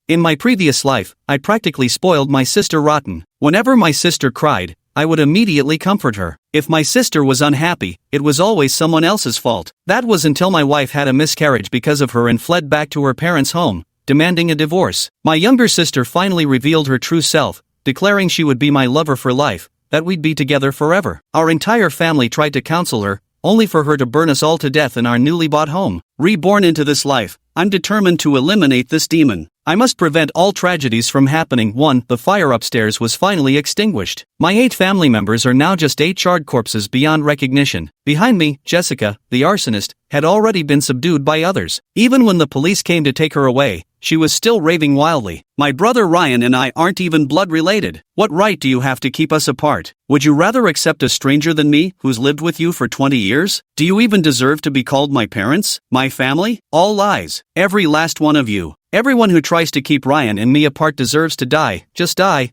In my previous life, I practically spoiled my sister rotten. Whenever my sister cried, I would immediately comfort her. If my sister was unhappy, it was always someone else's fault. That was until my wife had a miscarriage because of her and fled back to her parents' home, demanding a divorce. My younger sister finally revealed her true self, declaring she would be my lover for life, that we'd be together forever. Our entire family tried to counsel her, only for her to burn us all to death in our newly bought home. Reborn into this life, I'm determined to eliminate this demon. I must prevent all tragedies from happening. 1. The fire upstairs was finally extinguished. My 8 family members are now just 8 charred corpses beyond recognition. Behind me, Jessica, the arsonist, had already been subdued by others. Even when the police came to take her away, she was still raving wildly. My brother Ryan and I aren't even blood related. What right do you have to keep us apart? Would you rather accept a stranger than me, who's lived with you for 20 years? Do you even deserve to be called my parents? My family? All lies. Every last one of you. Everyone who tries to keep Ryan and me apart deserves to die. Just die.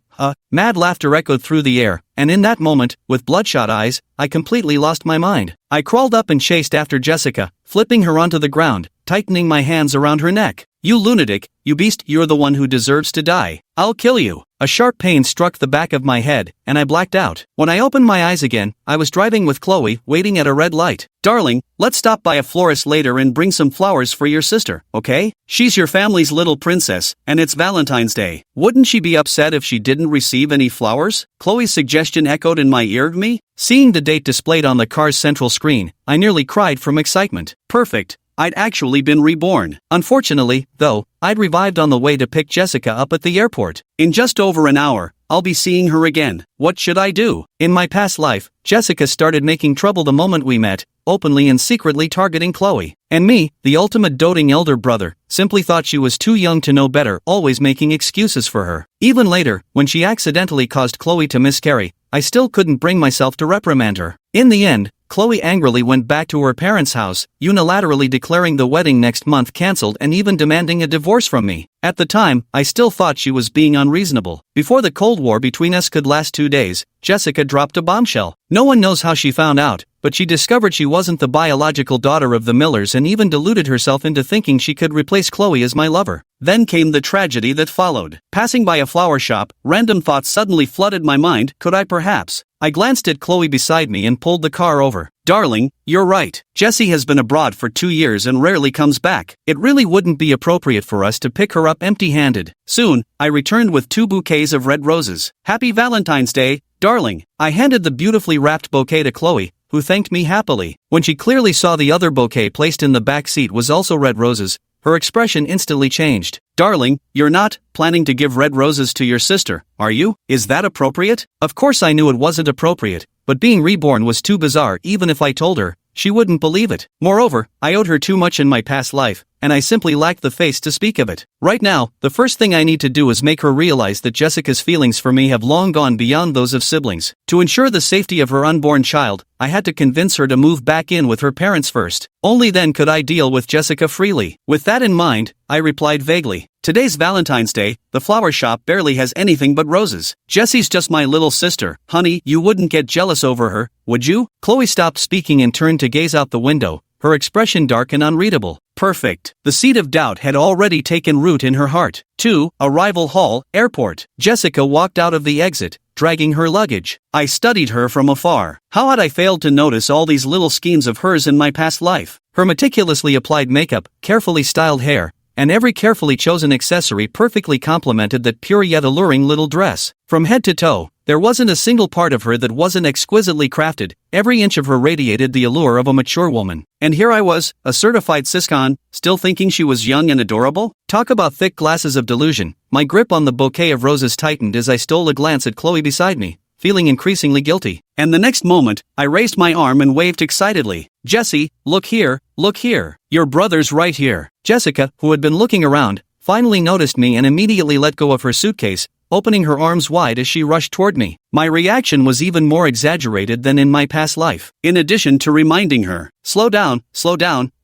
Mad laughter echoed through the air, and in that moment, with bloodshot eyes, I completely lost my mind. I crawled up and chased after Jessica, flipping her onto the ground, tightening my hands around her neck. You lunatic, you beast, you're the one who deserves to die. I'll kill you. A sharp pain struck the back of my head, and I blacked out. When I opened my eyes again, I was driving with Chloe, waiting at a red light. Darling, let's stop by a florist later and bring some flowers for your sister, okay? She's your family's little princess, and it's Valentine's Day. Wouldn't she be upset if she didn't receive any flowers? Chloe's suggestion echoed in my ear. Seeing the date displayed on the car's central screen, I nearly cried from excitement. Perfect. I'd actually been reborn. Unfortunately, though, I'd revived on the way to pick Jessica up at the airport. In just over an hour, I'll be seeing her again. What should I do? In my past life, Jessica started making trouble the moment we met, openly and secretly targeting Chloe. And me, the ultimate doting elder brother, simply thought she was too young to know better, always making excuses for her. Even later, when she accidentally caused Chloe to miscarry, I still couldn't bring myself to reprimand her. In the end, Chloe angrily went back to her parents' house, unilaterally declaring the wedding next month cancelled and even demanding a divorce from me. At the time, I still thought she was being unreasonable. Before the Cold War between us could last 2 days, Jessica dropped a bombshell. No one knows how she found out, but she discovered she wasn't the biological daughter of the Millers and even deluded herself into thinking she could replace Chloe as my lover. Then came the tragedy that followed. Passing by a flower shop, random thoughts suddenly flooded my mind. Could I perhaps? I glanced at Chloe beside me and pulled the car over. Darling, you're right. Jessie has been abroad for 2 years and rarely comes back. It really wouldn't be appropriate for us to pick her up empty-handed. Soon, I returned with 2 bouquets of red roses. Happy Valentine's Day, darling. I handed the beautifully wrapped bouquet to Chloe, who thanked me happily. When she clearly saw the other bouquet placed in the back seat was also red roses, her expression instantly changed. Darling, you're not planning to give red roses to your sister, are you? Is that appropriate? Of course I knew it wasn't appropriate, but being reborn was too bizarre. Even if I told her, she wouldn't believe it. Moreover, I owed her too much in my past life, and I simply lacked the face to speak of it. Right now, the first thing I need to do is make her realize that Jessica's feelings for me have long gone beyond those of siblings. To ensure the safety of her unborn child, I had to convince her to move back in with her parents first. Only then could I deal with Jessica freely. With that in mind, I replied vaguely. Today's Valentine's Day, the flower shop barely has anything but roses. Jessie's just my little sister. Honey, you wouldn't get jealous over her, would you? Chloe stopped speaking and turned to gaze out the window, her expression dark and unreadable. Perfect. The seed of doubt had already taken root in her heart. 2. Arrival hall, airport. Jessica walked out of the exit, dragging her luggage. I studied her from afar. How had I failed to notice all these little schemes of hers in my past life? Her meticulously applied makeup, carefully styled hair, and every carefully chosen accessory perfectly complemented that pure yet alluring little dress. From head to toe, there wasn't a single part of her that wasn't exquisitely crafted. Every inch of her radiated the allure of a mature woman. And here I was, a certified siscon, still thinking she was young and adorable? Talk about thick glasses of delusion. My grip on the bouquet of roses tightened as I stole a glance at Chloe beside me, feeling increasingly guilty. And the next moment, I raised my arm and waved excitedly. Jessie, look here, look here. Your brother's right here. Jessica, who had been looking around, finally noticed me and immediately let go of her suitcase, opening her arms wide as she rushed toward me. My reaction was even more exaggerated than in my past life. In addition to reminding her, slow down,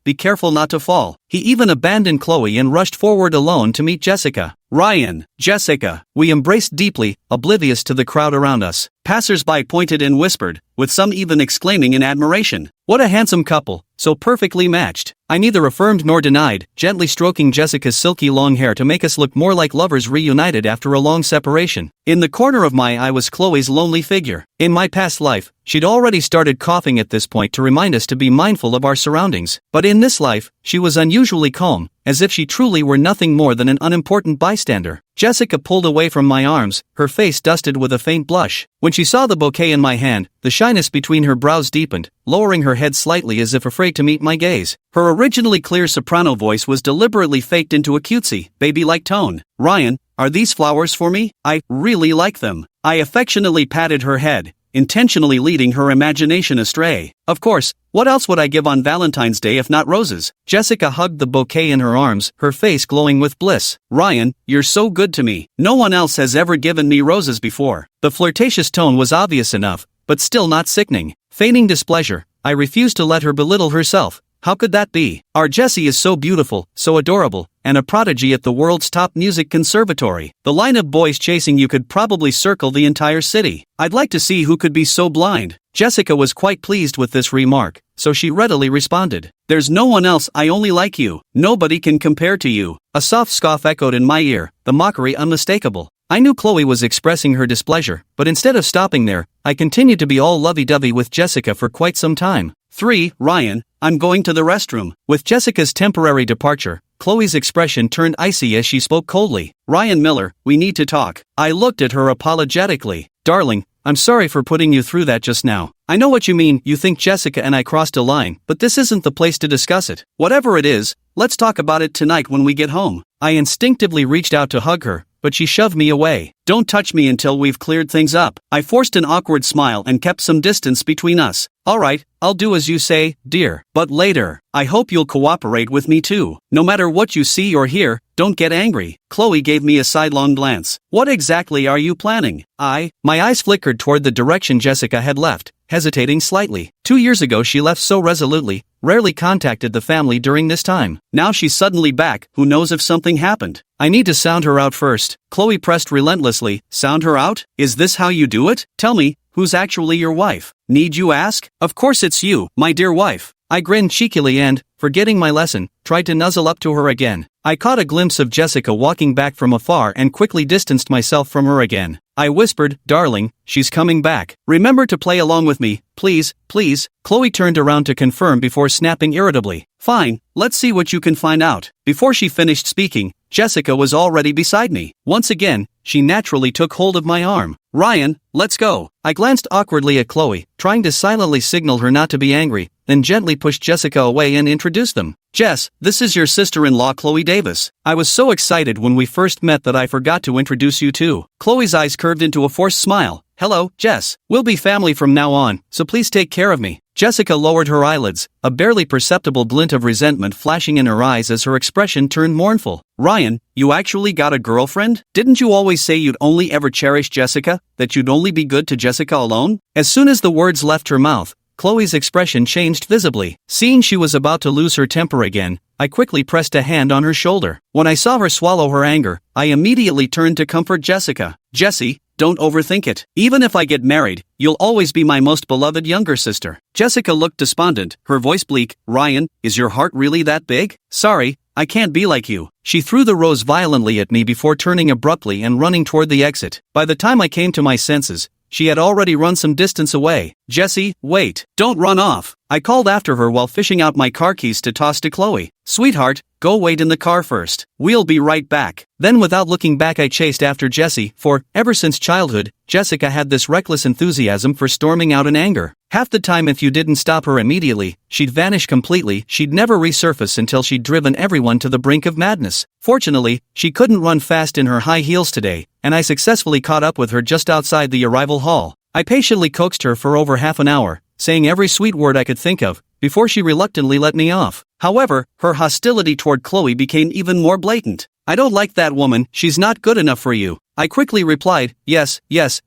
be careful not to fall. He even abandoned Chloe and rushed forward alone to meet Jessica. Ryan, Jessica. We embraced deeply, oblivious to the crowd around us. Passers-by pointed and whispered, with some even exclaiming in admiration. What a handsome couple, so perfectly matched. I neither affirmed nor denied, gently stroking Jessica's silky long hair to make us look more like lovers reunited after a long separation. In the corner of my eye was Chloe's lonely figure. In my past life, she'd already started coughing at this point to remind us to be mindful of our surroundings. But in this life, she was unusually calm, as if she truly were nothing more than an unimportant bystander. Jessica pulled away from my arms, her face dusted with a faint blush. When she saw the bouquet in my hand, the shyness between her brows deepened, lowering her head slightly as if afraid to meet my gaze. Her originally clear soprano voice was deliberately faked into a cutesy, baby-like tone. "Ryan, are these flowers for me? I really like them." I affectionately patted her head, intentionally leading her imagination astray. Of course, what else would I give on Valentine's Day if not roses? Jessica hugged the bouquet in her arms, her face glowing with bliss. "Ryan, you're so good to me. No one else has ever given me roses before." The flirtatious tone was obvious enough, but still not sickening. Feigning displeasure, I refused to let her belittle herself. How could that be? Our Jessie is so beautiful, so adorable, and a prodigy at the world's top music conservatory. The line of boys chasing you could probably circle the entire city. I'd like to see who could be so blind. Jessica was quite pleased with this remark, so she readily responded. "There's no one else, I only like you. Nobody can compare to you." A soft scoff echoed in my ear, the mockery unmistakable. I knew Chloe was expressing her displeasure, but instead of stopping there, I continued to be all lovey-dovey with Jessica for quite some time. 3. Ryan, I'm going to the restroom. With Jessica's temporary departure, Chloe's expression turned icy as she spoke coldly. "Ryan Miller, we need to talk." I looked at her apologetically. "Darling, I'm sorry for putting you through that just now. I know what you mean, you think Jessica and I crossed a line, but this isn't the place to discuss it. Whatever it is, let's talk about it tonight when we get home." I instinctively reached out to hug her, but she shoved me away. "Don't touch me until we've cleared things up." I forced an awkward smile and kept some distance between us. "All right, I'll do as you say, dear. But later, I hope you'll cooperate with me too. No matter what you see or hear, don't get angry." Chloe gave me a sidelong glance. "What exactly are you planning?" My eyes flickered toward the direction Jessica had left, hesitating slightly. 2 years ago she left so resolutely, rarely contacted the family during this time. Now she's suddenly back, who knows if something happened. "I need to sound her out first." Chloe pressed relentlessly. "Sound her out? Is this how you do it? Tell me, who's actually your wife? Need you ask? Of course it's you, my dear wife." I grinned cheekily and, forgetting my lesson, tried to nuzzle up to her again. I caught a glimpse of Jessica walking back from afar and quickly distanced myself from her again. I whispered, "Darling, she's coming back. Remember to play along with me, please, please." Chloe turned around to confirm before snapping irritably. "Fine, let's see what you can find out." Before she finished speaking, Jessica was already beside me. Once again, she naturally took hold of my arm. "Ryan, let's go." I glanced awkwardly at Chloe, trying to silently signal her not to be angry, then gently pushed Jessica away and introduced them. "Jess, this is your sister-in-law Chloe Davis. I was so excited when we first met that I forgot to introduce you too." Chloe's eyes curved into a forced smile. "Hello, Jess. We'll be family from now on, so please take care of me." Jessica lowered her eyelids, a barely perceptible glint of resentment flashing in her eyes as her expression turned mournful. "Ryan, you actually got a girlfriend? Didn't you always say you'd only ever cherish Jessica, that you'd only be good to Jessica alone?" As soon as the words left her mouth, Chloe's expression changed visibly. Seeing she was about to lose her temper again, I quickly pressed a hand on her shoulder. When I saw her swallow her anger, I immediately turned to comfort Jessica. "Jessie, don't overthink it. Even if I get married, you'll always be my most beloved younger sister." Jessica looked despondent, her voice bleak. "Ryan, is your heart really that big? Sorry, I can't be like you." She threw the rose violently at me before turning abruptly and running toward the exit. By the time I came to my senses, she had already run some distance away. "Jessie, wait. Don't run off." I called after her while fishing out my car keys to toss to Chloe. "Sweetheart, go wait in the car first. We'll be right back." Then without looking back I chased after Jessie, for, ever since childhood, Jessica had this reckless enthusiasm for storming out in anger. Half the time if you didn't stop her immediately, she'd vanish completely. She'd never resurface until she'd driven everyone to the brink of madness. Fortunately, she couldn't run fast in her high heels today, and I successfully caught up with her just outside the arrival hall. I patiently coaxed her for over half an hour, saying every sweet word I could think of, before she reluctantly let me off. However, her hostility toward Chloe became even more blatant. "I don't like that woman, she's not good enough for you." I quickly replied, yes,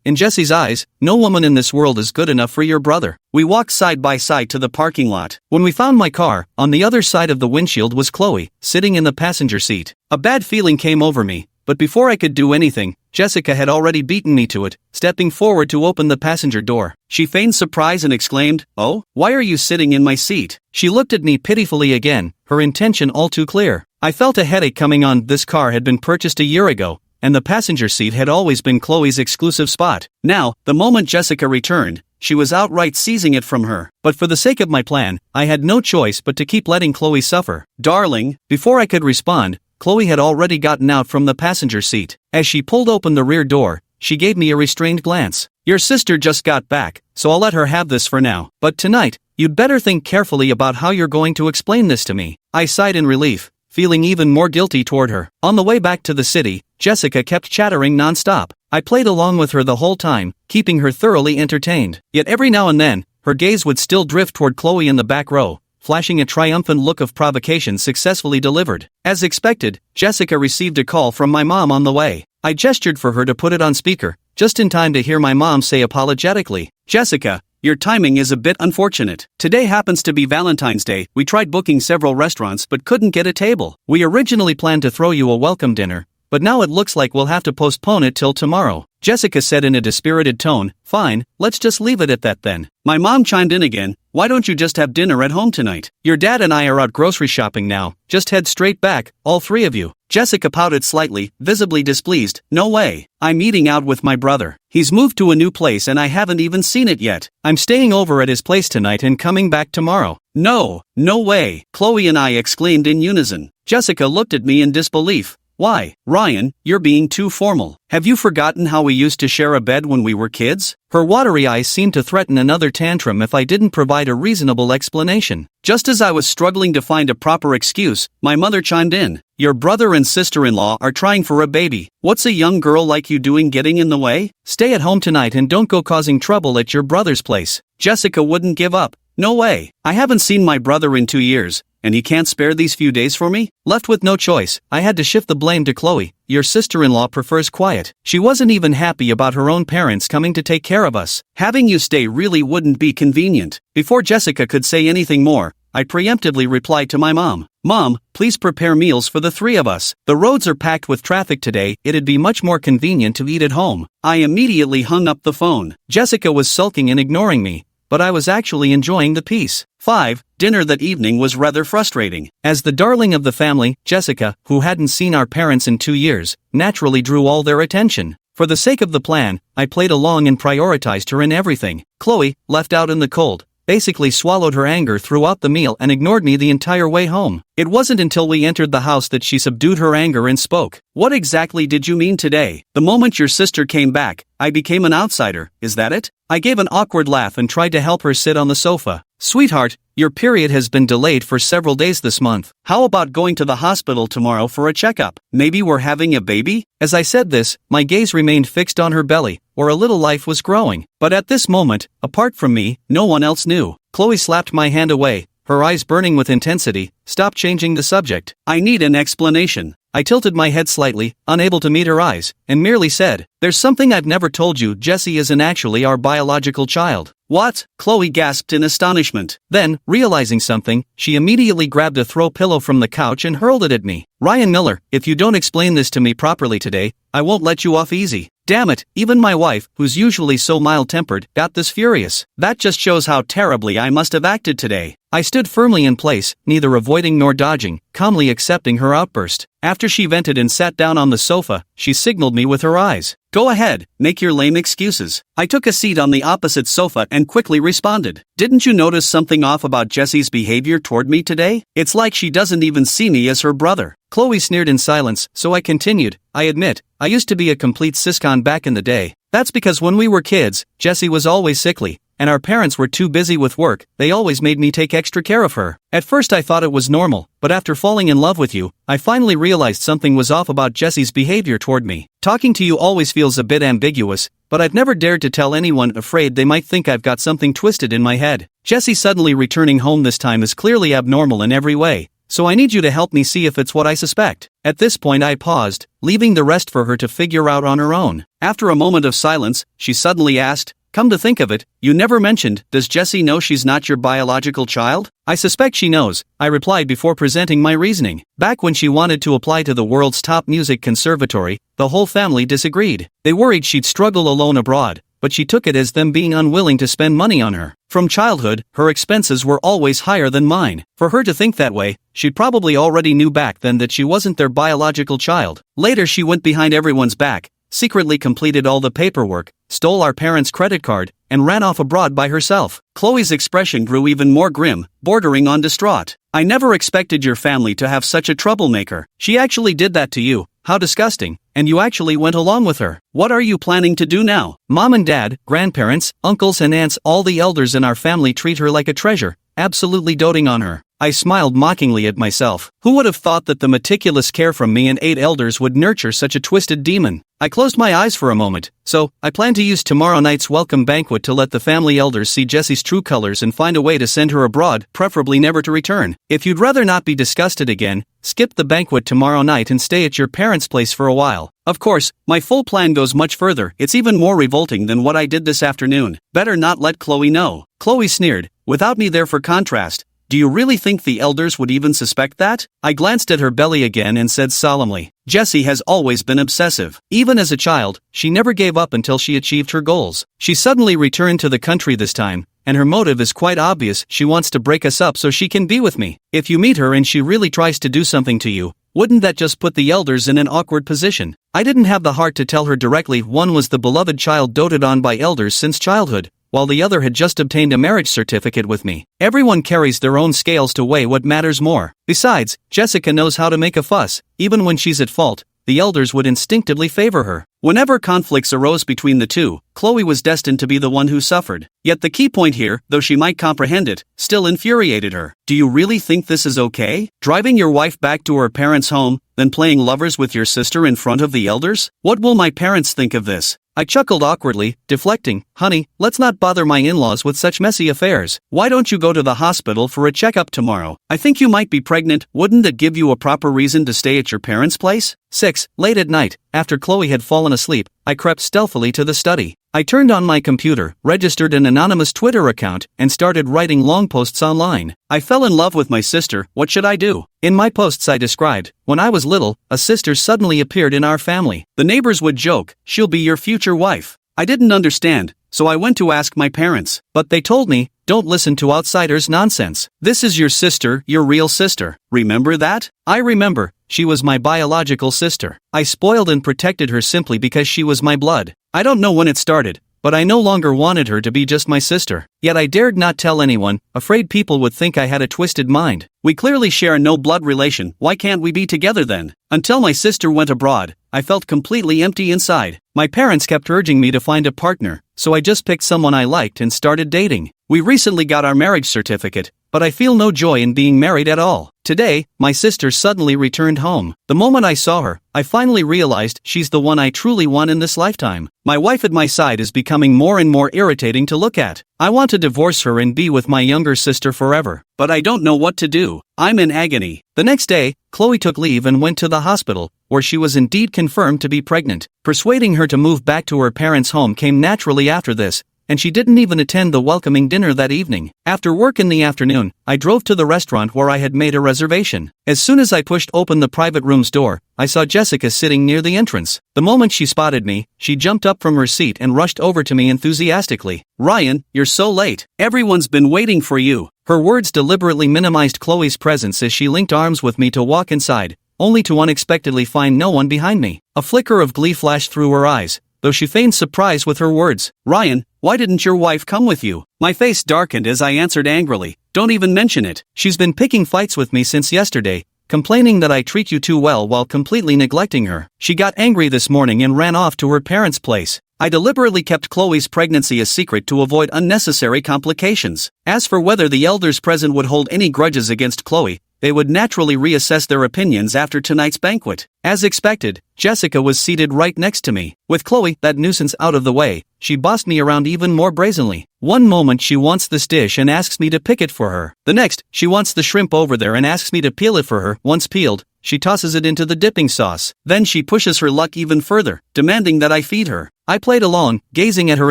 in Jessie's eyes, no woman in this world is good enough for your brother. We walked side by side to the parking lot. When we found my car, on the other side of the windshield was Chloe, sitting in the passenger seat. A bad feeling came over me, but before I could do anything, Jessica had already beaten me to it, stepping forward to open the passenger door. She feigned surprise and exclaimed, "Oh, why are you sitting in my seat?" She looked at me pitifully again, her intention all too clear. I felt a headache coming on. This car had been purchased a year ago, and the passenger seat had always been Chloe's exclusive spot. Now, the moment Jessica returned, she was outright seizing it from her. But for the sake of my plan, I had no choice but to keep letting Chloe suffer. "Darling," before I could respond, Chloe had already gotten out from the passenger seat. As she pulled open the rear door, she gave me a restrained glance. "Your sister just got back, so I'll let her have this for now. But tonight, you'd better think carefully about how you're going to explain this to me." I sighed in relief, feeling even more guilty toward her. On the way back to the city, Jessica kept chattering non-stop. I played along with her the whole time, keeping her thoroughly entertained. Yet every now and then, her gaze would still drift toward Chloe in the back row, flashing a triumphant look of provocation successfully delivered. As expected, Jessica received a call from my mom on the way. I gestured for her to put it on speaker, just in time to hear my mom say apologetically, "Jessica, your timing is a bit unfortunate. Today happens to be Valentine's Day. We tried booking several restaurants but couldn't get a table. We originally planned to throw you a welcome dinner, but now it looks like we'll have to postpone it till tomorrow." Jessica said in a dispirited tone, "Fine, let's just leave it at that then." My mom chimed in again, "Why don't you just have dinner at home tonight? Your dad and I are out grocery shopping now, just head straight back, all three of you." Jessica pouted slightly, visibly displeased. "No way. I'm eating out with my brother. He's moved to a new place and I haven't even seen it yet. I'm staying over at his place tonight and coming back tomorrow." "No, no way," Chloe and I exclaimed in unison. Jessica looked at me in disbelief. "Why, Ryan, you're being too formal. Have you forgotten how we used to share a bed when we were kids?" Her watery eyes seemed to threaten another tantrum if I didn't provide a reasonable explanation. Just as I was struggling to find a proper excuse, my mother chimed in. "Your brother and sister-in-law are trying for a baby. What's a young girl like you doing getting in the way? Stay at home tonight and don't go causing trouble at your brother's place." Jessica wouldn't give up. "No way. I haven't seen my brother in 2 years. And he can't spare these few days for me?" Left with no choice, I had to shift the blame to Chloe. "Your sister-in-law prefers quiet. She wasn't even happy about her own parents coming to take care of us. Having you stay really wouldn't be convenient." Before Jessica could say anything more, I preemptively replied to my mom, "Mom, please prepare meals for the three of us. The roads are packed with traffic today. It'd be much more convenient to eat at home." I immediately hung up the phone. Jessica was sulking and ignoring me, but I was actually enjoying the peace. 5. Dinner that evening was rather frustrating. As the darling of the family, Jessica, who hadn't seen our parents in 2 years, naturally drew all their attention. For the sake of the plan, I played along and prioritized her in everything. Chloe, left out in the cold, basically swallowed her anger throughout the meal and ignored me the entire way home. It wasn't until we entered the house that she subdued her anger and spoke. "What exactly did you mean today? The moment your sister came back, I became an outsider, is that it?" I gave an awkward laugh and tried to help her sit on the sofa. "Sweetheart, your period has been delayed for several days this month. How about going to the hospital tomorrow for a checkup? Maybe we're having a baby?" As I said this, my gaze remained fixed on her belly, where a little life was growing. But at this moment, apart from me, no one else knew. Chloe slapped my hand away, her eyes burning with intensity. "Stop changing the subject. I need an explanation." I tilted my head slightly, unable to meet her eyes, and merely said, "There's something I've never told you. Jessie isn't actually our biological child." "What?" Chloe gasped in astonishment. Then, realizing something, she immediately grabbed a throw pillow from the couch and hurled it at me. "Ryan Miller, if you don't explain this to me properly today, I won't let you off easy." Damn it, even my wife, who's usually so mild-tempered, got this furious. That just shows how terribly I must have acted today. I stood firmly in place, neither avoiding nor dodging, calmly accepting her outburst. After she vented and sat down on the sofa, she signaled me with her eyes. "Go ahead, make your lame excuses." I took a seat on the opposite sofa and quickly responded. "Didn't you notice something off about Jessie's behavior toward me today? It's like she doesn't even see me as her brother." Chloe sneered in silence, so I continued. "I admit, I used to be a complete siscon back in the day. That's because when we were kids, Jessie was always sickly, and our parents were too busy with work. They always made me take extra care of her. At first I thought it was normal, but after falling in love with you, I finally realized something was off about Jessie's behavior toward me. Talking to you always feels a bit ambiguous, but I've never dared to tell anyone, afraid they might think I've got something twisted in my head. Jessie suddenly returning home this time is clearly abnormal in every way, so I need you to help me see if it's what I suspect." At this point I paused, leaving the rest for her to figure out on her own. After a moment of silence, she suddenly asked, Come to think of it, you never mentioned, does Jessie know she's not your biological child? I suspect she knows, I replied before presenting my reasoning. Back when she wanted to apply to the world's top music conservatory, the whole family disagreed. They worried she'd struggle alone abroad, but she took it as them being unwilling to spend money on her. From childhood, her expenses were always higher than mine. For her to think that way, she probably already knew back then that she wasn't their biological child. Later she went behind everyone's back, secretly completed all the paperwork, stole our parents' credit card, and ran off abroad by herself. Chloe's expression grew even more grim, bordering on distraught. I never expected your family to have such a troublemaker. She actually did that to you. How disgusting. And you actually went along with her. What are you planning to do now? Mom and dad, grandparents, uncles and aunts, all the elders in our family treat her like a treasure, absolutely doting on her. I smiled mockingly at myself. Who would have thought that the meticulous care from me and 8 elders would nurture such a twisted demon? I closed my eyes for a moment. So, I plan to use tomorrow night's welcome banquet to let the family elders see Jessie's true colors and find a way to send her abroad, preferably never to return. If you'd rather not be disgusted again, skip the banquet tomorrow night and stay at your parents' place for a while. Of course, my full plan goes much further. It's even more revolting than what I did this afternoon. Better not let Chloe know. Chloe sneered, without me there for contrast. Do you really think the elders would even suspect that? I glanced at her belly again and said solemnly, Jessie has always been obsessive. Even as a child, she never gave up until she achieved her goals. She suddenly returned to the country this time, and her motive is quite obvious. She wants to break us up so she can be with me. If you meet her and she really tries to do something to you, wouldn't that just put the elders in an awkward position? I didn't have the heart to tell her directly. One was the beloved child doted on by elders since childhood, while the other had just obtained a marriage certificate with me. Everyone carries their own scales to weigh what matters more. Besides, Jessica knows how to make a fuss. Even when she's at fault, the elders would instinctively favor her. Whenever conflicts arose between the two, Chloe was destined to be the one who suffered. Yet the key point here, though she might comprehend it, still infuriated her. Do you really think this is okay? Driving your wife back to her parents' home, then playing lovers with your sister in front of the elders? What will my parents think of this? I chuckled awkwardly, deflecting, honey, let's not bother my in-laws with such messy affairs. Why don't you go to the hospital for a checkup tomorrow? I think you might be pregnant. Wouldn't that give you a proper reason to stay at your parents' place? 6. Late at night, after Chloe had fallen asleep, I crept stealthily to the study. I turned on my computer, registered an anonymous Twitter account, and started writing long posts online. I fell in love with my sister. What should I do? In my posts I described, when I was little, a sister suddenly appeared in our family. The neighbors would joke, she'll be your future wife. I didn't understand, so I went to ask my parents. But they told me, don't listen to outsiders' nonsense. This is your sister, your real sister. Remember that? I remember. She was my biological sister. I spoiled and protected her simply because she was my blood. I don't know when it started, but I no longer wanted her to be just my sister. Yet I dared not tell anyone, afraid people would think I had a twisted mind. We clearly share a no-blood relation. Why can't we be together then? Until my sister went abroad, I felt completely empty inside. My parents kept urging me to find a partner, so I just picked someone I liked and started dating. We recently got our marriage certificate, but I feel no joy in being married at all. Today, my sister suddenly returned home. The moment I saw her, I finally realized she's the one I truly want in this lifetime. My wife at my side is becoming more and more irritating to look at. I want to divorce her and be with my younger sister forever, but I don't know what to do. I'm in agony. The next day, Chloe took leave and went to the hospital, where she was indeed confirmed to be pregnant. Persuading her to move back to her parents' home came naturally after this, and she didn't even attend the welcoming dinner that evening. After work in the afternoon, I drove to the restaurant where I had made a reservation. As soon as I pushed open the private room's door, I saw Jessica sitting near the entrance. The moment she spotted me, she jumped up from her seat and rushed over to me enthusiastically. Ryan, you're so late. Everyone's been waiting for you. Her words deliberately minimized Chloe's presence as she linked arms with me to walk inside, only to unexpectedly find no one behind me. A flicker of glee flashed through her eyes, though she feigned surprise with her words. Ryan, why didn't your wife come with you? My face darkened as I answered angrily. Don't even mention it. She's been picking fights with me since yesterday, complaining that I treat you too well while completely neglecting her. She got angry this morning and ran off to her parents' place. I deliberately kept Chloe's pregnancy a secret to avoid unnecessary complications. As for whether the elders present would hold any grudges against Chloe, they would naturally reassess their opinions after tonight's banquet. As expected, Jessica was seated right next to me. With Chloe, that nuisance out of the way, she bossed me around even more brazenly. One moment she wants this dish and asks me to pick it for her. The next, she wants the shrimp over there and asks me to peel it for her. Once peeled, she tosses it into the dipping sauce. Then she pushes her luck even further, demanding that I feed her. I played along, gazing at her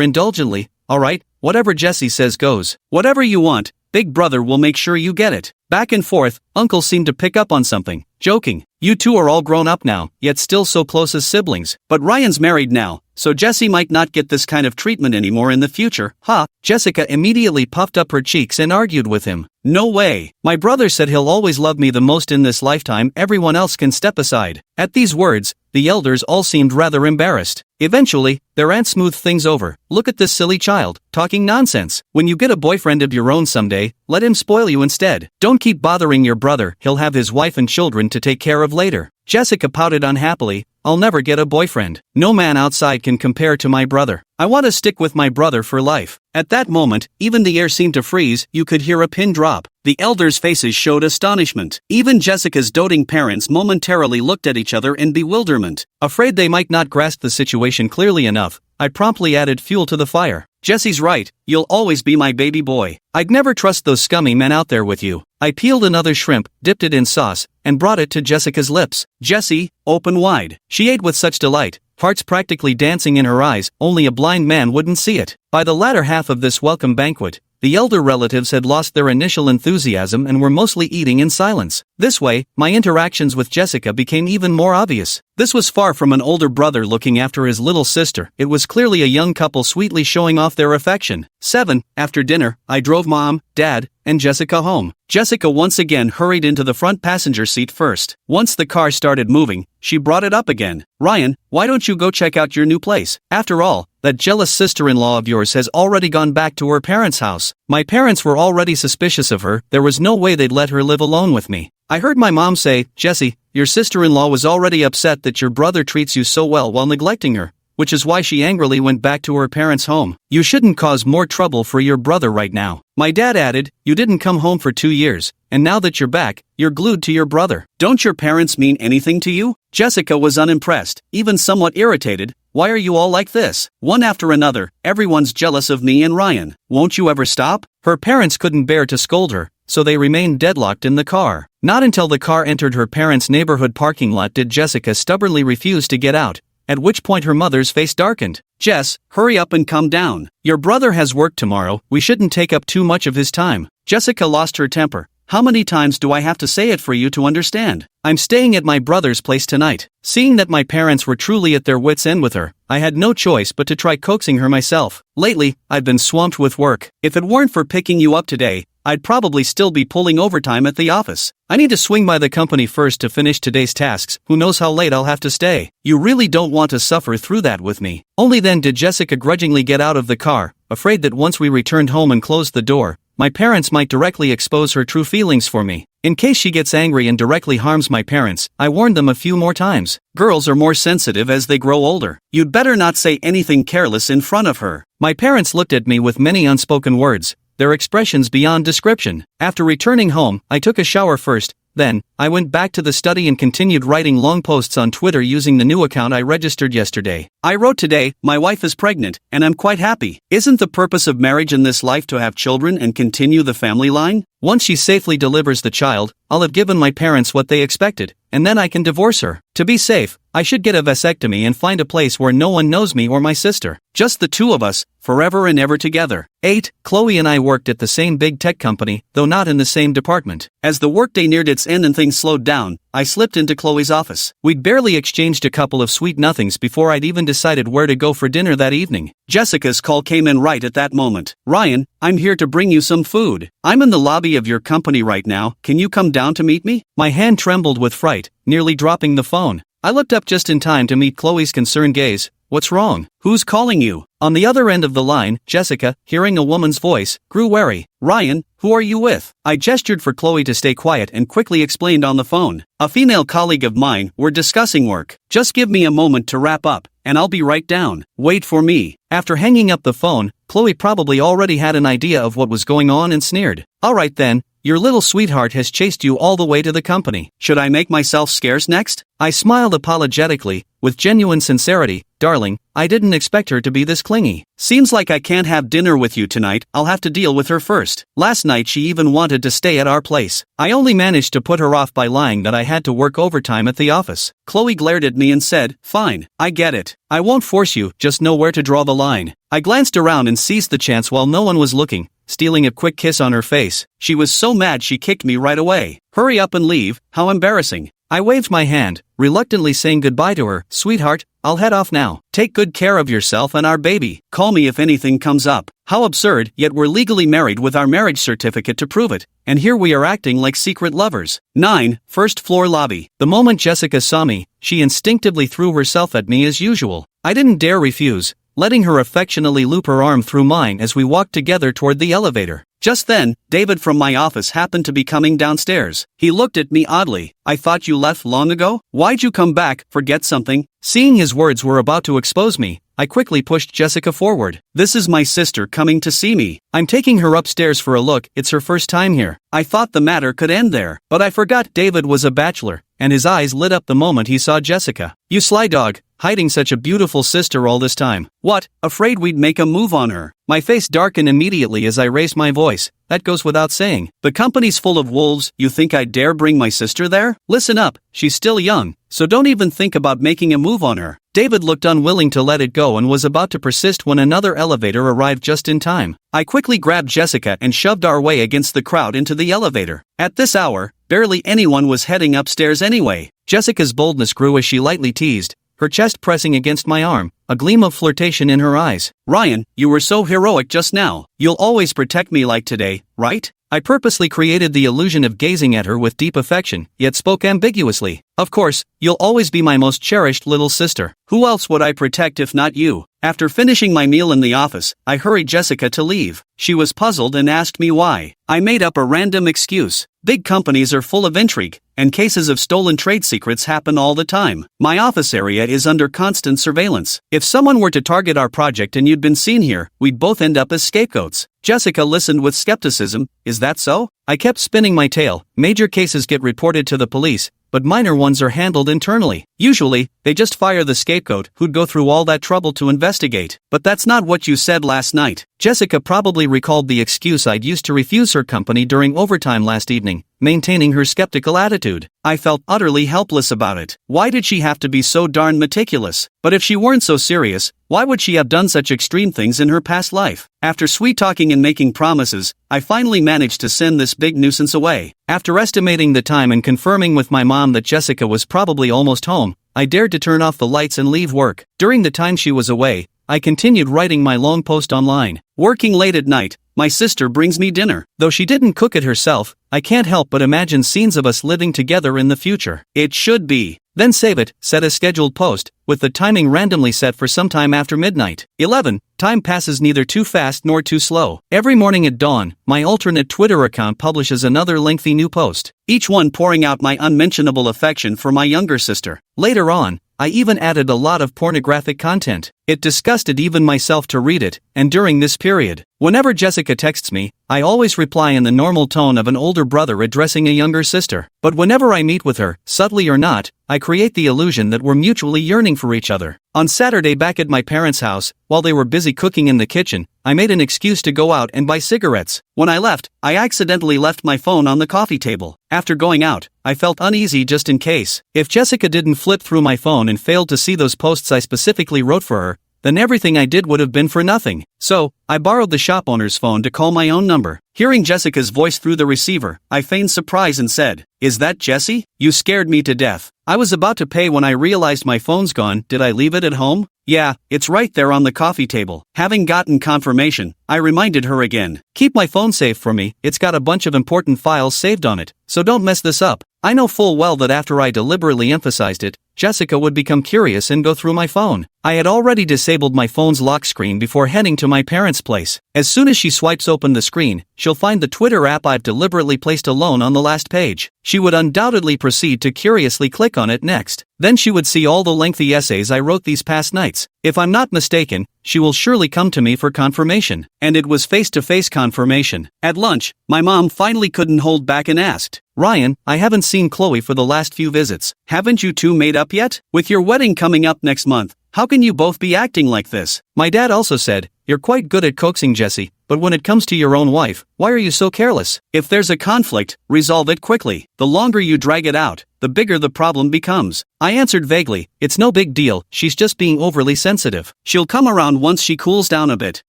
indulgently, alright, whatever Jessie says goes. Whatever you want, big brother will make sure you get it. Back and forth, uncle seemed to pick up on something, joking. You two are all grown up now, yet still so close as siblings. But Ryan's married now, so Jessie might not get this kind of treatment anymore in the future, huh? Jessica immediately puffed up her cheeks and argued with him. No way. My brother said he'll always love me the most in this lifetime, everyone else can step aside. At these words, the elders all seemed rather embarrassed. Eventually, their aunt smoothed things over. Look at this silly child, talking nonsense. When you get a boyfriend of your own someday, let him spoil you instead. Don't keep bothering your brother, he'll have his wife and children to take care of later. Jessica pouted unhappily. I'll never get a boyfriend. No man outside can compare to my brother. I want to stick with my brother for life. At that moment, even the air seemed to freeze, you could hear a pin drop. The elders' faces showed astonishment. Even Jessica's doting parents momentarily looked at each other in bewilderment. Afraid they might not grasp the situation clearly enough, I promptly added fuel to the fire. Jessie's right, you'll always be my baby boy. I'd never trust those scummy men out there with you. I peeled another shrimp, dipped it in sauce, and brought it to Jessica's lips. Jessie, open wide. She ate with such delight, hearts practically dancing in her eyes, only a blind man wouldn't see it. By the latter half of this welcome banquet, the elder relatives had lost their initial enthusiasm and were mostly eating in silence. This way, my interactions with Jessica became even more obvious. This was far from an older brother looking after his little sister, it was clearly a young couple sweetly showing off their affection. 7. After dinner, I drove Mom, Dad, and Jessica home. Jessica once again hurried into the front passenger seat first. Once the car started moving, she brought it up again. Ryan, why don't you go check out your new place? After all, that jealous sister-in-law of yours has already gone back to her parents' house. My parents were already suspicious of her, there was no way they'd let her live alone with me. I heard my mom say, Jessie, your sister-in-law was already upset that your brother treats you so well while neglecting her, which is why she angrily went back to her parents' home. You shouldn't cause more trouble for your brother right now. My dad added, you didn't come home for 2 years, and now that you're back, you're glued to your brother. Don't your parents mean anything to you? Jessica was unimpressed, even somewhat irritated. Why are you all like this? One after another, everyone's jealous of me and Ryan. Won't you ever stop? Her parents couldn't bear to scold her, so they remained deadlocked in the car. Not until the car entered her parents' neighborhood parking lot did Jessica stubbornly refuse to get out, at which point her mother's face darkened. Jess, hurry up and come down. Your brother has work tomorrow, we shouldn't take up too much of his time. Jessica lost her temper. How many times do I have to say it for you to understand? I'm staying at my brother's place tonight. Seeing that my parents were truly at their wits' end with her, I had no choice but to try coaxing her myself. Lately, I've been swamped with work. If it weren't for picking you up today, I'd probably still be pulling overtime at the office. I need to swing by the company first to finish today's tasks, who knows how late I'll have to stay. You really don't want to suffer through that with me. Only then did Jessica grudgingly get out of the car, afraid that once we returned home and closed the door, my parents might directly expose her true feelings for me. In case she gets angry and directly harms my parents, I warned them a few more times. Girls are more sensitive as they grow older. You'd better not say anything careless in front of her. My parents looked at me with many unspoken words, their expressions beyond description. After returning home, I took a shower first. Then, I went back to the study and continued writing long posts on Twitter using the new account I registered yesterday. I wrote today, my wife is pregnant, and I'm quite happy. Isn't the purpose of marriage in this life to have children and continue the family line? Once she safely delivers the child, I'll have given my parents what they expected, and then I can divorce her. To be safe, I should get a vasectomy and find a place where no one knows me or my sister. Just the two of us, forever and ever together. 8. Chloe and I worked at the same big tech company, though not in the same department. As the workday neared its end and things slowed down, I slipped into Chloe's office. We'd barely exchanged a couple of sweet nothings before I'd even decided where to go for dinner that evening. Jessica's call came in right at that moment. Ryan, I'm here to bring you some food. I'm in the lobby of your company right now, can you come down to meet me? My hand trembled with fright, nearly dropping the phone. I looked up just in time to meet Chloe's concerned gaze. What's wrong? Who's calling you? On the other end of the line, Jessica, hearing a woman's voice, grew wary. Ryan, who are you with? I gestured for Chloe to stay quiet and quickly explained on the phone. A female colleague of mine, we're discussing work. Just give me a moment to wrap up, and I'll be right down. Wait for me. After hanging up the phone, Chloe probably already had an idea of what was going on and sneered. Alright then. Your little sweetheart has chased you all the way to the company. Should I make myself scarce next? I smiled apologetically, with genuine sincerity. Darling, I didn't expect her to be this clingy. Seems like I can't have dinner with you tonight, I'll have to deal with her first. Last night she even wanted to stay at our place. I only managed to put her off by lying that I had to work overtime at the office. Chloe glared at me and said, "Fine, I get it. I won't force you, just know where to draw the line." I glanced around and seized the chance while no one was looking, stealing a quick kiss on her face. She was so mad she kicked me right away. "Hurry up and leave, how embarrassing." I waved my hand, reluctantly saying goodbye to her. "Sweetheart, I'll head off now. Take good care of yourself and our baby. Call me if anything comes up." How absurd, yet we're legally married with our marriage certificate to prove it, and here we are acting like secret lovers. 9. First floor lobby. The moment Jessica saw me, she instinctively threw herself at me as usual. I didn't dare refuse, letting her affectionately loop her arm through mine as we walked together toward the elevator. Just then, David from my office happened to be coming downstairs. He looked at me oddly. "I thought you left long ago? Why'd you come back, forget something?" Seeing his words were about to expose me, I quickly pushed Jessica forward. "This is my sister coming to see me. I'm taking her upstairs for a look, it's her first time here." I thought the matter could end there, but I forgot David was a bachelor, and his eyes lit up the moment he saw Jessica. "You sly dog, hiding such a beautiful sister all this time. What, afraid we'd make a move on her?" My face darkened immediately as I raised my voice. "That goes without saying. The company's full of wolves, you think I'd dare bring my sister there? Listen up, she's still young, so don't even think about making a move on her." David looked unwilling to let it go and was about to persist when another elevator arrived just in time. I quickly grabbed Jessica and shoved our way against the crowd into the elevator. At this hour, barely anyone was heading upstairs anyway. Jessica's boldness grew as she lightly teased, her chest pressing against my arm, a gleam of flirtation in her eyes. "Ryan, you were so heroic just now. You'll always protect me like today, right?" I purposely created the illusion of gazing at her with deep affection, yet spoke ambiguously. "Of course, you'll always be my most cherished little sister. Who else would I protect if not you?" After finishing my meal in the office, I hurried Jessica to leave. She was puzzled and asked me why. I made up a random excuse. "Big companies are full of intrigue, and cases of stolen trade secrets happen all the time. My office area is under constant surveillance. If someone were to target our project and you'd been seen here, we'd both end up as scapegoats." Jessica listened with skepticism. "Is that so?" I kept spinning my tale. "Major cases get reported to the police, but minor ones are handled internally. Usually, they just fire the scapegoat who'd go through all that trouble to investigate." "But that's not what you said last night." Jessica probably recalled the excuse I'd used to refuse her company during overtime last evening, maintaining her skeptical attitude. I felt utterly helpless about it. Why did she have to be so darn meticulous? But if she weren't so serious, why would she have done such extreme things in her past life? After sweet-talking and making promises, I finally managed to send this big nuisance away. After estimating the time and confirming with my mom that Jessica was probably almost home, I dared to turn off the lights and leave work. During the time she was away, I continued writing my long post online. Working late at night, my sister brings me dinner. Though she didn't cook it herself, I can't help but imagine scenes of us living together in the future. It should be. Then save it, set a scheduled post, with the timing randomly set for sometime after midnight. 11. Time passes neither too fast nor too slow. Every morning at dawn, my alternate Twitter account publishes another lengthy new post, each one pouring out my unmentionable affection for my younger sister. Later on, I even added a lot of pornographic content. It disgusted even myself to read it, and during this period, whenever Jessica texts me, I always reply in the normal tone of an older brother addressing a younger sister. But whenever I meet with her, subtly or not, I create the illusion that we're mutually yearning for each other. On Saturday back at my parents' house, while they were busy cooking in the kitchen, I made an excuse to go out and buy cigarettes. When I left, I accidentally left my phone on the coffee table. After going out, I felt uneasy just in case. If Jessica didn't flip through my phone and failed to see those posts I specifically wrote for her, then everything I did would have been for nothing. So, I borrowed the shop owner's phone to call my own number. Hearing Jessica's voice through the receiver, I feigned surprise and said, "Is that Jessie? You scared me to death." I was about to pay when I realized my phone's gone. Did I leave it at home? Yeah, it's right there on the coffee table. Having gotten confirmation, I reminded her again. "Keep my phone safe for me, it's got a bunch of important files saved on it, so don't mess this up." I know full well that after I deliberately emphasized it, Jessica would become curious and go through my phone. I had already disabled my phone's lock screen before heading to my parents' place. As soon as she swipes open the screen, she'll find the Twitter app I've deliberately placed alone on the last page. She would undoubtedly proceed to curiously click on it next. Then she would see all the lengthy essays I wrote these past nights. If I'm not mistaken, she will surely come to me for confirmation. And it was face-to-face confirmation. At lunch, my mom finally couldn't hold back and asked, "Ryan, I haven't seen Chloe for the last few visits. Haven't you two made up yet? With your wedding coming up next month, How can you both be acting like this? My dad also said, you're quite good at coaxing Jessie, but when it comes to your own wife, why are you so careless? If there's a conflict, resolve it quickly. The longer you drag it out, the bigger the problem becomes. I answered vaguely, it's no big deal, she's just being overly sensitive. She'll come around once she cools down a bit.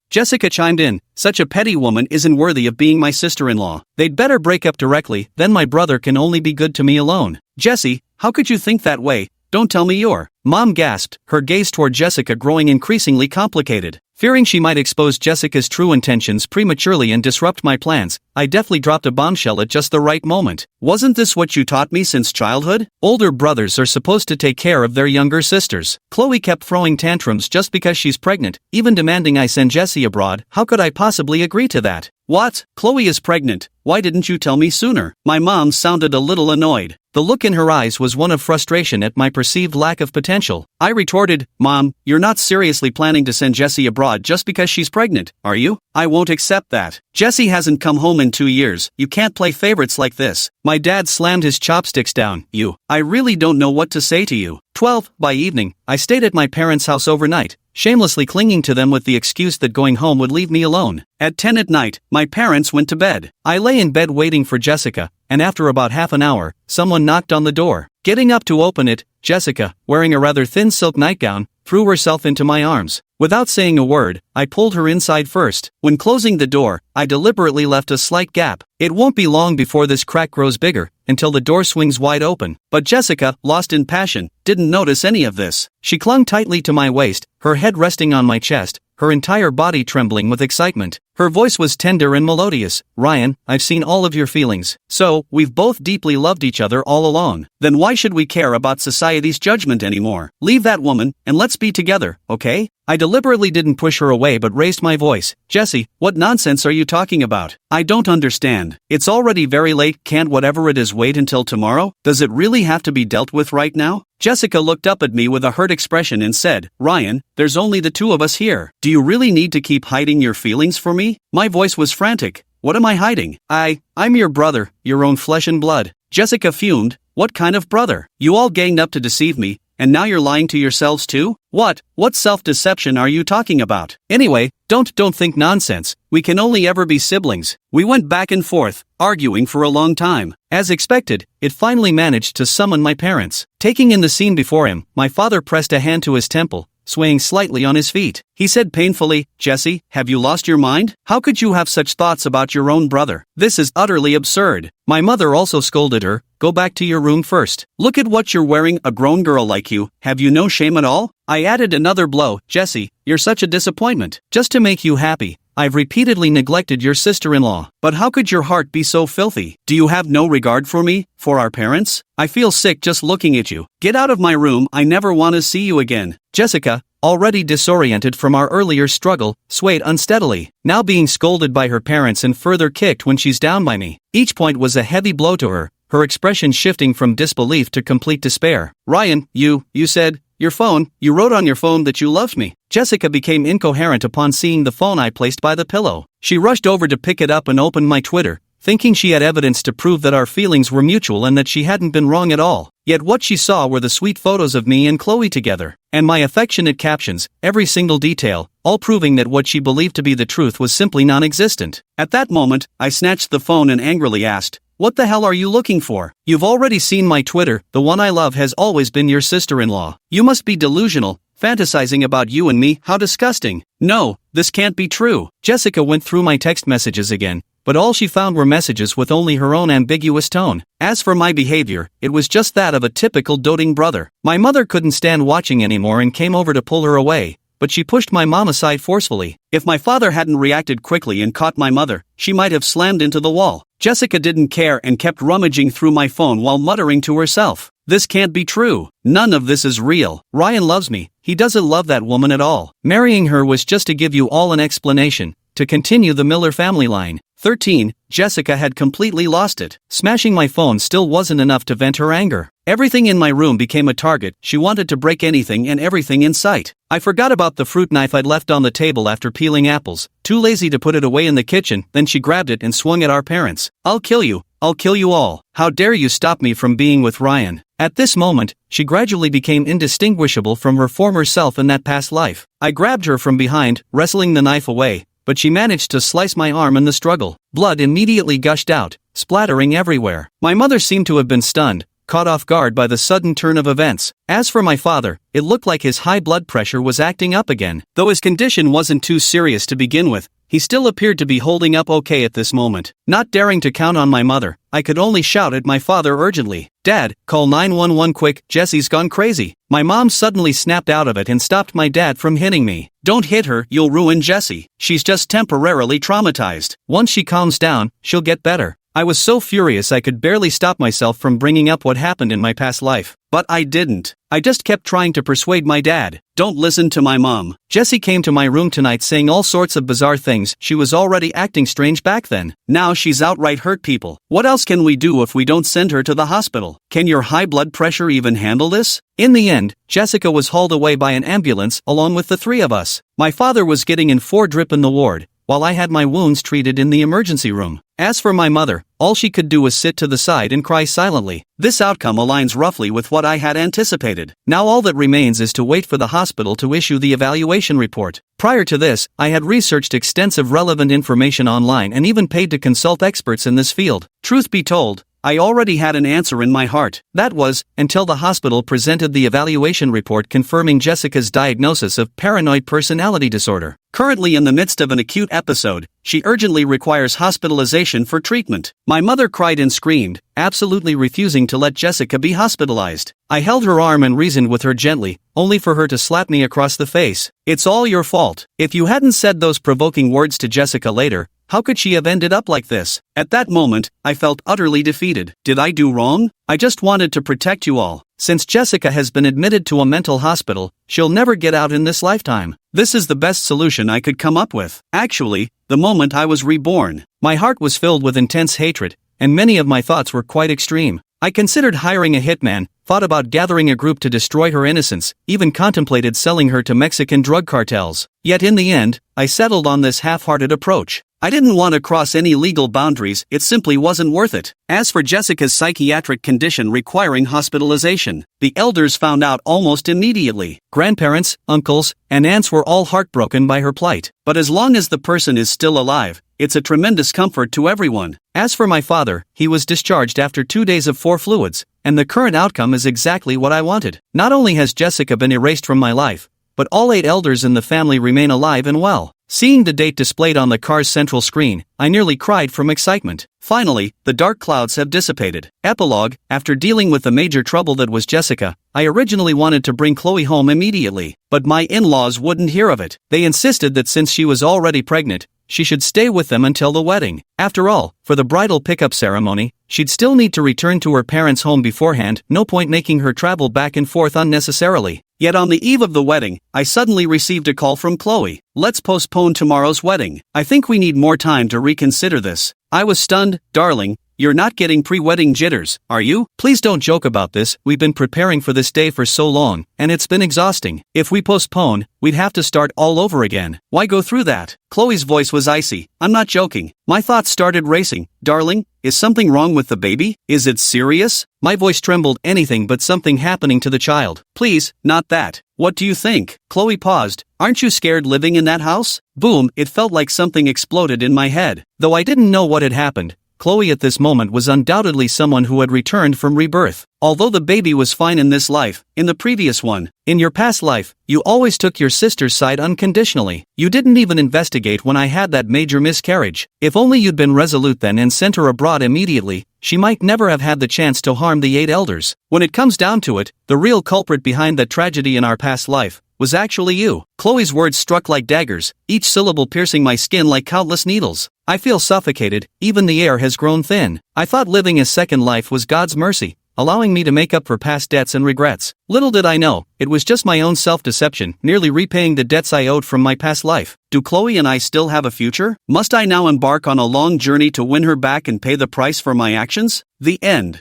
Jessica chimed in, such a petty woman isn't worthy of being my sister-in-law. They'd better break up directly, then my brother can only be good to me alone. Jessie, how could you think that way? Don't tell me you're. Mom gasped, her gaze toward Jessica growing increasingly complicated. Fearing she might expose Jessica's true intentions prematurely and disrupt my plans, I deftly dropped a bombshell at just the right moment. Wasn't this what you taught me since childhood? Older brothers are supposed to take care of their younger sisters. Chloe kept throwing tantrums just because she's pregnant, even demanding I send Jessie abroad. How could I possibly agree to that? What? Chloe is pregnant. Why didn't you tell me sooner? My mom sounded a little annoyed. The look in her eyes was one of frustration at my perceived lack of potential. I retorted, Mom, you're not seriously planning to send Jessie abroad just because she's pregnant, are you? I won't accept that. Jessie hasn't come home in 2 years. You can't play favorites like this. My dad slammed his chopsticks down. I really don't know what to say to you. 12. By evening, I stayed at my parents' house overnight, shamelessly clinging to them with the excuse that going home would leave me alone. At 10 at night, my parents went to bed. I lay in bed waiting for Jessica, and after about half an hour, someone knocked on the door. Getting up to open it, Jessica, wearing a rather thin silk nightgown, threw herself into my arms. Without saying a word, I pulled her inside first. When closing the door, I deliberately left a slight gap. It won't be long before this crack grows bigger, until the door swings wide open. But Jessica, lost in passion, didn't notice any of this. She clung tightly to my waist, her head resting on my chest, her entire body trembling with excitement. Her voice was tender and melodious. Ryan, I've seen all of your feelings. So, we've both deeply loved each other all along. Then why should we care about society's judgment anymore? Leave that woman, and let's be together, okay? I deliberately didn't push her away but raised my voice. Jessie, what nonsense are you talking about? I don't understand. It's already very late, can't whatever it is wait until tomorrow? Does it really have to be dealt with right now? Jessica looked up at me with a hurt expression and said, Ryan, there's only the two of us here. Do you really need to keep hiding your feelings for me? My voice was frantic. What am I hiding? I'm your brother, your own flesh and blood. Jessica fumed. What kind of brother? You all ganged up to deceive me, and now you're lying to yourselves too? What self-deception are you talking about? Anyway, don't think nonsense. We can only ever be siblings. We went back and forth, arguing for a long time. As expected, it finally managed to summon my parents. Taking in the scene before him, my father pressed a hand to his temple, swaying slightly on his feet. He said painfully, Jessie, have you lost your mind? How could you have such thoughts about your own brother? This is utterly absurd. My mother also scolded her, go back to your room first. Look at what you're wearing, a grown girl like you. Have you no shame at all? I added another blow. Jessie, you're such a disappointment. Just to make you happy, I've repeatedly neglected your sister-in-law. But how could your heart be so filthy? Do you have no regard for me, for our parents? I feel sick just looking at you. Get out of my room, I never want to see you again. Jessica, already disoriented from our earlier struggle, swayed unsteadily, now being scolded by her parents and further kicked when she's down by me. Each point was a heavy blow to her, her expression shifting from disbelief to complete despair. Ryan, you said, you wrote on your phone that you loved me. Jessica became incoherent upon seeing the phone I placed by the pillow. She rushed over to pick it up and opened my Twitter, thinking she had evidence to prove that our feelings were mutual and that she hadn't been wrong at all. Yet what she saw were the sweet photos of me and Chloe together, and my affectionate captions, every single detail, all proving that what she believed to be the truth was simply non-existent. At that moment, I snatched the phone and angrily asked, what the hell are you looking for? You've already seen my Twitter, the one I love has always been your sister-in-law. You must be delusional, fantasizing about you and me, how disgusting. No, this can't be true. Jessica went through my text messages again, but all she found were messages with only her own ambiguous tone. As for my behavior, it was just that of a typical doting brother. My mother couldn't stand watching anymore and came over to pull her away, but she pushed my mom aside forcefully. If my father hadn't reacted quickly and caught my mother, she might have slammed into the wall. Jessica didn't care and kept rummaging through my phone while muttering to herself, this can't be true. None of this is real. Ryan loves me. He doesn't love that woman at all. Marrying her was just to give you all an explanation, to continue the Miller family line. 13. Jessica had completely lost it. Smashing my phone still wasn't enough to vent her anger. Everything in my room became a target. She wanted to break anything and everything in sight. I forgot about the fruit knife I'd left on the table after peeling apples, too lazy to put it away in the kitchen. Then she grabbed it and swung at our parents. I'll kill you all. How dare you stop me from being with Ryan? At this moment, she gradually became indistinguishable from her former self in that past life. I grabbed her from behind, wrestling the knife away, but she managed to slice my arm in the struggle. Blood immediately gushed out, splattering everywhere. My mother seemed to have been stunned, caught off guard by the sudden turn of events. As for my father, it looked like his high blood pressure was acting up again. Though his condition wasn't too serious to begin with, he still appeared to be holding up okay at this moment. Not daring to count on my mother, I could only shout at my father urgently, "Dad, call 911 quick, Jesse's gone crazy." My mom suddenly snapped out of it and stopped my dad from hitting me. "Don't hit her, you'll ruin Jessie. She's just temporarily traumatized. Once she calms down, she'll get better." I was so furious I could barely stop myself from bringing up what happened in my past life. But I didn't. I just kept trying to persuade my dad. "Don't listen to my mom. Jessie came to my room tonight saying all sorts of bizarre things. She was already acting strange back then. Now she's outright hurt people. What else can we do if we don't send her to the hospital? Can your high blood pressure even handle this?" In the end, Jessica was hauled away by an ambulance along with the three of us. My father was getting in 4 drip in the ward, while I had my wounds treated in the emergency room. As for my mother, all she could do was sit to the side and cry silently. This outcome aligns roughly with what I had anticipated. Now all that remains is to wait for the hospital to issue the evaluation report. Prior to this, I had researched extensive relevant information online and even paid to consult experts in this field. Truth be told, I already had an answer in my heart. That was, until the hospital presented the evaluation report confirming Jessica's diagnosis of paranoid personality disorder. Currently in the midst of an acute episode, she urgently requires hospitalization for treatment. My mother cried and screamed, absolutely refusing to let Jessica be hospitalized. I held her arm and reasoned with her gently, only for her to slap me across the face. "It's all your fault. If you hadn't said those provoking words to Jessica later, how could she have ended up like this?" At that moment, I felt utterly defeated. Did I do wrong? I just wanted to protect you all. Since Jessica has been admitted to a mental hospital, she'll never get out in this lifetime. This is the best solution I could come up with. Actually, the moment I was reborn, my heart was filled with intense hatred, and many of my thoughts were quite extreme. I considered hiring a hitman, thought about gathering a group to destroy her innocence, even contemplated selling her to Mexican drug cartels. Yet in the end, I settled on this half-hearted approach. I didn't want to cross any legal boundaries, it simply wasn't worth it. As for Jessica's psychiatric condition requiring hospitalization, the elders found out almost immediately. Grandparents, uncles, and aunts were all heartbroken by her plight. But as long as the person is still alive, it's a tremendous comfort to everyone. As for my father, he was discharged after 2 days of 4 fluids, and the current outcome is exactly what I wanted. Not only has Jessica been erased from my life, but all 8 elders in the family remain alive and well. Seeing the date displayed on the car's central screen, I nearly cried from excitement. Finally, the dark clouds have dissipated. Epilogue: after dealing with the major trouble that was Jessica, I originally wanted to bring Chloe home immediately, but my in-laws wouldn't hear of it. They insisted that since she was already pregnant, she should stay with them until the wedding. After all, for the bridal pickup ceremony, she'd still need to return to her parents' home beforehand, no point making her travel back and forth unnecessarily. Yet on the eve of the wedding, I suddenly received a call from Chloe. "Let's postpone tomorrow's wedding. I think we need more time to reconsider this." I was stunned. "Darling, you're not getting pre-wedding jitters, are you? Please don't joke about this. We've been preparing for this day for so long, and it's been exhausting. If we postpone, we'd have to start all over again. Why go through that?" Chloe's voice was icy. "I'm not joking." My thoughts started racing. "Darling, is something wrong with the baby? Is it serious?" My voice trembled. "Anything but something happening to the child. Please, not that. What do you think?" Chloe paused. "Aren't you scared living in that house?" Boom, it felt like something exploded in my head. Though I didn't know what had happened, Chloe at this moment was undoubtedly someone who had returned from rebirth. Although the baby was fine in this life, in the previous one, in your past life, you always took your sister's side unconditionally. You didn't even investigate when I had that major miscarriage. If only you'd been resolute then and sent her abroad immediately, she might never have had the chance to harm the 8 elders. When it comes down to it, the real culprit behind that tragedy in our past life was actually you. Chloe's words struck like daggers, each syllable piercing my skin like countless needles. I feel suffocated, even the air has grown thin. I thought living a second life was God's mercy, allowing me to make up for past debts and regrets. Little did I know, it was just my own self-deception, nearly repaying the debts I owed from my past life. Do Chloe and I still have a future? Must I now embark on a long journey to win her back and pay the price for my actions? The end.